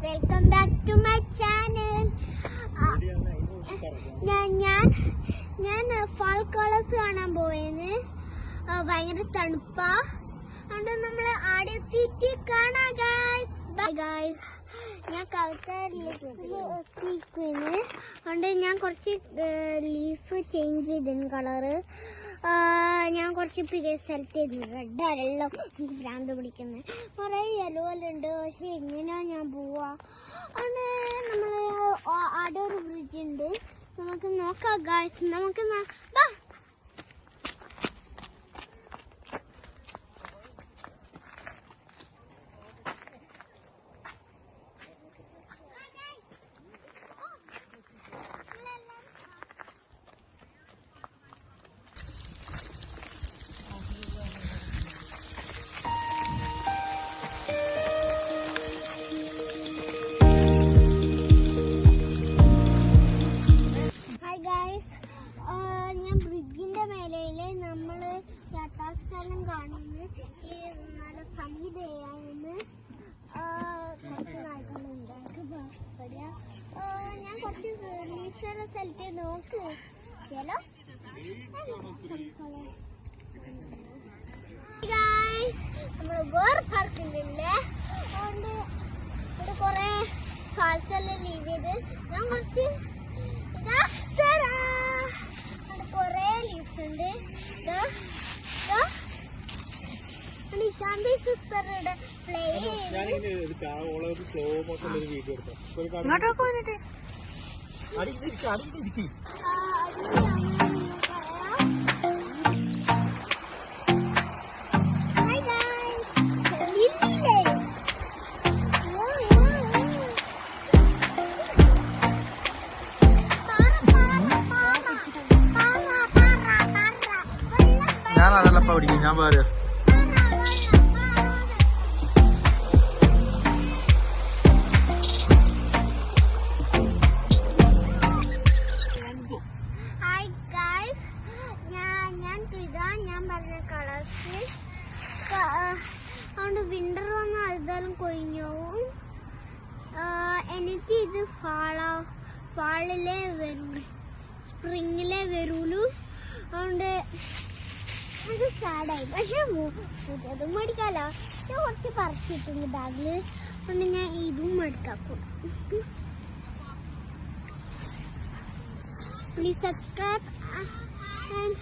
Welcome back to my channel. ഞാൻ fall colours കാണാൻ പോയത്. ഭയങ്കര തണുപ്പാ. അതുകൊണ്ട് നമ്മൾ ആടെ എത്തിയിട്ട് കാണാം ഗായ്സ്. Bye guys. ഞാൻ കവിതയിലെത്തിക്കുന്നു. അതുകൊണ്ട് ഞാൻ കുറച്ച് ലീഫ് ചേഞ്ച് ചെയ്തിരുന്നു കളറ്. ഞാൻ കുറച്ച് പിരിയ സെലക്ട് ചെയ്തിരുന്നു. റെഡ് അല്ല ഭ്രാന്ത് പിടിക്കുന്നത്. കുറേ യെല്ലോ ഉണ്ട്. പക്ഷെ എങ്ങനെയാ ഞാൻ പോവാ? അതുകൊണ്ട് നമ്മൾ ആടെ ഒരു ബ്രിഡ്ജ് ഉണ്ട്. നമുക്ക് നോക്കാം ഗായ്സ്. നമുക്ക് ബാ. ഞാൻ ബ്രിഡ്ജിന്റെ മേലയില് നമ്മള് യാത്രാസ്ഥലം കാണുന്നു. ഈ നല്ല സംഗീതയായിരുന്നു. ഞാൻ കുറച്ച് ലീവ്സെല്ലാം സെലക്ട് ചെയ്ത് നോക്ക്. നമ്മള് വേറെ പാർക്കില്ലേ, അതുകൊണ്ട് ഇവിടെ കൊറേ ഫാൾസ് എല്ലാം ലീവ് ചെയ്ത് ഞാൻ കുറച്ച് കൊറേ ലീവ്സ് ഉണ്ട്. ഞാൻ അതല്ലപ്പ പഠിക്കും. ഞാൻ പറയാ ഞാൻ പറഞ്ഞ കളേഴ്സ്. അതുകൊണ്ട് വിന്റർ വന്നാൽ അതെല്ലാം കൊഴിഞ്ഞോവും. എനിക്ക് ഇത് ഫാളിലേ വരൂ, സ്പ്രിങ്ങിലേ വരുള്ളൂ. അതുകൊണ്ട് അത് സാഡായി. പക്ഷെ അതും മേടിക്കാലോ. ഞാൻ കുറച്ച് പറിച്ചിട്ടുണ്ട് ബാഗില്. അതുകൊണ്ട് ഞാൻ ഇതും മേടിക്കാക്കും. Please subscribe and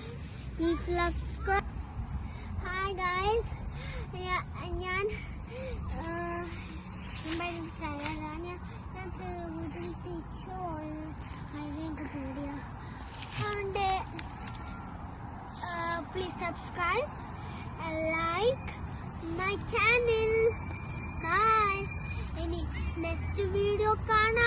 please subscribe. Hi guys. ഞാൻ വീട്ടിൽ തിരിച്ചു പോയത് പേടിയാ. അതുകൊണ്ട് please subscribe and like my channel. Bye. ഇനി നെക്സ്റ്റ് വീഡിയോ കാണാം.